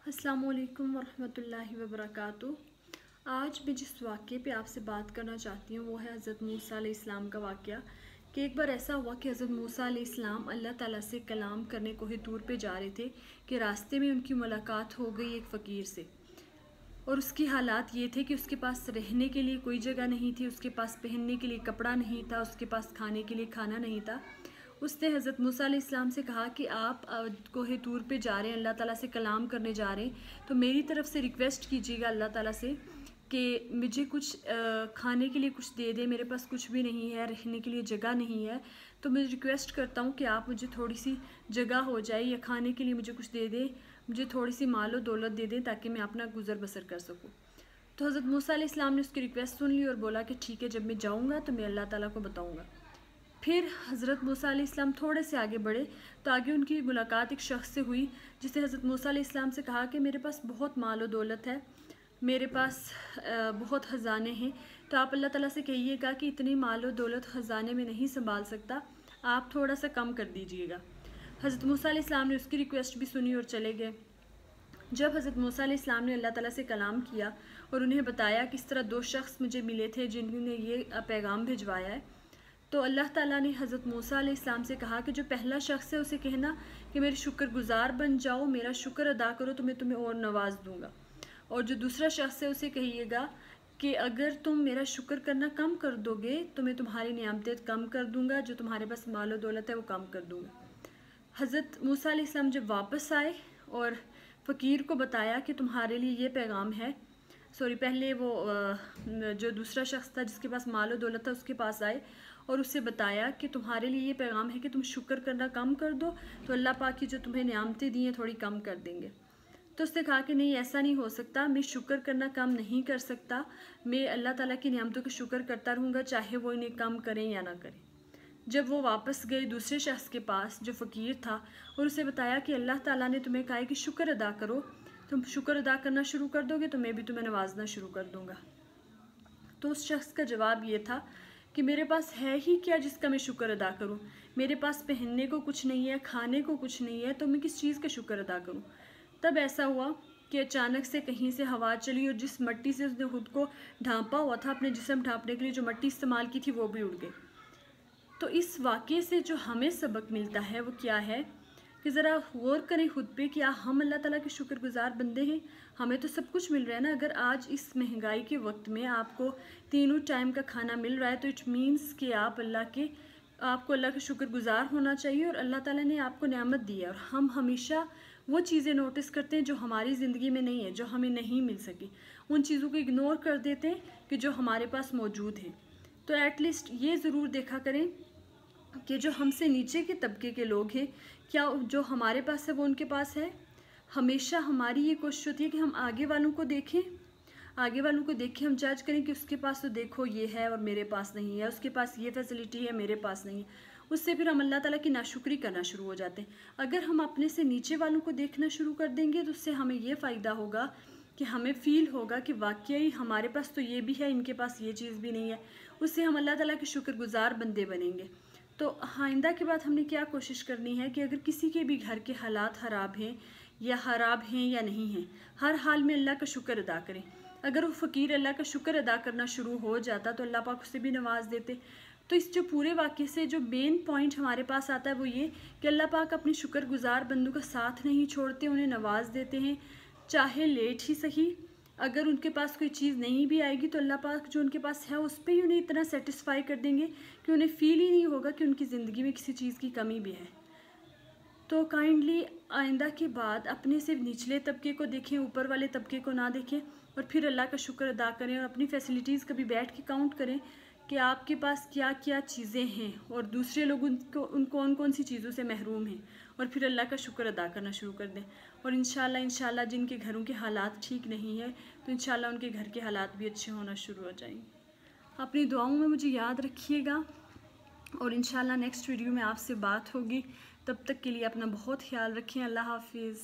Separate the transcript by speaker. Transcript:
Speaker 1: अस्सलामुअलैकुम वरहमतुल्लाहि वबरकातुहू। आज मैं जिस वाक़े पे आपसे बात करना चाहती हूँ वो है हज़रत मूसा अलैहिस्सलाम का वाक़या। कि एक बार ऐसा हुआ कि हज़रत मूसा अलैहिस्सलाम अल्लाह ताला से कलाम करने कोहे तूर पे जा रहे थे कि रास्ते में उनकी मुलाकात हो गई एक फ़कीर से। और उसकी हालात ये थे कि उसके पास रहने के लिए कोई जगह नहीं थी, उसके पास पहनने के लिए कपड़ा नहीं था, उसके पास खाने के लिए खाना नहीं था। उसने हज़रत मूसा अलैहिस्सलाम से कहा कि आप कोहे तूर पे जा रहे हैं, अल्लाह ताला से कलाम करने जा रहे हैं, तो मेरी तरफ से रिक्वेस्ट कीजिएगा अल्लाह ताला से कि मुझे कुछ खाने के लिए कुछ दे दे। मेरे पास कुछ भी नहीं है, रहने के लिए जगह नहीं है, तो मैं रिक्वेस्ट करता हूँ कि आप मुझे थोड़ी सी जगह हो जाए या खाने के लिए मुझे कुछ दे दें, मुझे थोड़ी सी मालो दौलत दे दें ताकि मैं अपना गुजर बसर कर सकूँ। तो हज़रत मूसा अलैहिस्सलाम ने उसकी रिक्वेस्ट सुन ली और बोला कि ठीक है, जब मैं जाऊँगा तो मैं अल्लाह ताला को बताऊँगा। फिर हज़रत मूसा अलैहिस्सलाम थोड़े से आगे बढ़े तो आगे उनकी मुलाकात एक शख्स से हुई जिसने हज़रत मूसा अलैहिस्सलाम से कहा कि मेरे पास बहुत माल और दौलत है, मेरे पास बहुत ख़जाने हैं, तो आप अल्लाह ताला से कहिएगा कि इतनी माल और दौलत ख़जाने में नहीं संभाल सकता, आप थोड़ा सा कम कर दीजिएगा। हज़रत मूसा अलैहिस्सलाम ने उसकी रिक्वेस्ट भी सुनी और चले गए। जब हज़रत मूसा अलैहिस्सलाम ने अल्लाह ताला से कलाम किया और उन्हें बताया कि इस तरह दो शख्स मुझे मिले थे जिन्होंने ये पैगाम भिजवाया है, तो अल्लाह ताला ने हज़रत मूसा अलैहिस्सलाम से कहा कि जो पहला शख्स है उसे कहना कि मेरे शुक्रगुजार बन जाओ, मेरा शुक्र अदा करो तो मैं तुम्हें और नवाज दूँगा। और जो दूसरा शख्स है उसे कहिएगा कि अगर तुम मेरा शुक्र करना कम कर दोगे तो मैं तुम्हारी नियामतें कम कर दूँगा, जो तुम्हारे पास माल और दौलत है वो कम कर दूँगा। हज़रत मूसा अलैहिस्सलाम जब वापस आए और फ़कीर को बताया कि तुम्हारे लिए ये पैगाम है, पहले वो जो दूसरा शख्स था जिसके पास माल और दौलत था उसके पास आए और उससे बताया कि तुम्हारे लिए ये पैगाम है कि तुम शुक्र करना कम कर दो तो अल्लाह पाक की जो तुम्हें नियामतें दी हैं थोड़ी कम कर देंगे। तो उसने कहा कि नहीं, ऐसा नहीं हो सकता, मैं शुक्र करना कम नहीं कर सकता, मैं अल्लाह ताला की नियामतों का शुक्र करता रहूँगा चाहे वो इन्हें कम करें या ना करें। जब वो वापस गए दूसरे शख्स के पास जो फ़कीर था और उसे बताया कि अल्लाह ताला ने तुम्हें कहा है कि शुक्र अदा करो, तुम शुक्र अदा करना शुरू कर दोगे तो मैं भी तुम्हें नवाजना शुरू कर दूँगा। तो उस शख्स का जवाब ये था कि मेरे पास है ही क्या जिसका मैं शुक्र अदा करूं, मेरे पास पहनने को कुछ नहीं है, खाने को कुछ नहीं है, तो मैं किस चीज़ का शुक्र अदा करूं। तब ऐसा हुआ कि अचानक से कहीं से हवा चली और जिस मिट्टी से उसने खुद को ढांपा हुआ था, अपने जिस्म ढांपने के लिए जो मिट्टी इस्तेमाल की थी वो भी उड़ गई। तो इस वाक़े से जो हमें सबक मिलता है वो क्या है कि ज़रा गौर करें खुद पे, क्या हम अल्लाह ताला के शुक्रगुजार बंदे हैं। हमें तो सब कुछ मिल रहा है ना। अगर आज इस महंगाई के वक्त में आपको तीनों टाइम का खाना मिल रहा है तो इट मीन्स कि आपको अल्लाह का शुक्रगुजार होना चाहिए और अल्लाह ताला ने आपको नेमत दी है। और हम हमेशा वो चीज़ें नोटिस करते हैं जो हमारी ज़िंदगी में नहीं है, जो हमें नहीं मिल सकी, उन चीज़ों को इग्नोर कर देते हैं कि जो हमारे पास मौजूद है। तो एटलीस्ट ये ज़रूर देखा करें कि जो हमसे नीचे के तबके के लोग हैं, क्या जो हमारे पास है वो उनके पास है। हमेशा हमारी ये कोशिश होती है कि हम आगे वालों को देखें, हम जज करें कि उसके पास तो देखो ये है और मेरे पास नहीं है, उसके पास ये फैसिलिटी है मेरे पास नहीं है। उससे फिर हम अल्लाह ताला की नाशुक्री करना शुरू हो जाते हैं। अगर हम अपने से नीचे वालों को देखना शुरू कर देंगे तो उससे हमें ये फ़ायदा होगा कि हमें फ़ील होगा कि वाकई हमारे पास तो ये भी है, इनके पास ये चीज़ भी नहीं है। उससे हम अल्लाह ताला के शुक्रगुजार बंदे बनेंगे। तो आइंदा के बाद हमने क्या कोशिश करनी है कि अगर किसी के भी घर के हालात ख़राब हैं या नहीं हैं, हर हाल में अल्लाह का शुक्र अदा करें। अगर वो फ़कीर अल्लाह का शुक्र अदा करना शुरू हो जाता तो अल्लाह पाक उसे भी नवाज देते। तो इस जो पूरे वाक़े से जो मेन पॉइंट हमारे पास आता है वो ये कि अल्लाह पाक अपने शुक्रगुजार बंदों का साथ नहीं छोड़ते, उन्हें नवाज देते हैं, चाहे लेट ही सही। अगर उनके पास कोई चीज़ नहीं भी आएगी तो अल्लाह पाक जो उनके पास है उस पर ही उन्हें इतना सेटिस्फाई कर देंगे कि उन्हें फ़ील ही नहीं होगा कि उनकी ज़िंदगी में किसी चीज़ की कमी भी है। तो काइंडली आइंदा के बाद अपने से निचले तबके को देखें, ऊपर वाले तबके को ना देखें और फिर अल्लाह का शुक्र अदा करें और अपनी फैसिलिटीज़ कभी बैठ के काउंट करें कि आपके पास क्या क्या चीज़ें हैं और दूसरे लोग उन कौन सी चीज़ों से महरूम हैं, और फिर अल्लाह का शुक्र अदा करना शुरू कर दें। और इंशाल्लाह जिनके घरों के हालात ठीक नहीं है तो इंशाल्लाह उनके घर के हालात भी अच्छे होना शुरू हो जाएंगे। अपनी दुआओं में मुझे याद रखिएगा और इंशाल्लाह नेक्स्ट वीडियो में आपसे बात होगी। तब तक के लिए अपना बहुत ख्याल रखें। अल्लाह हाफिज़।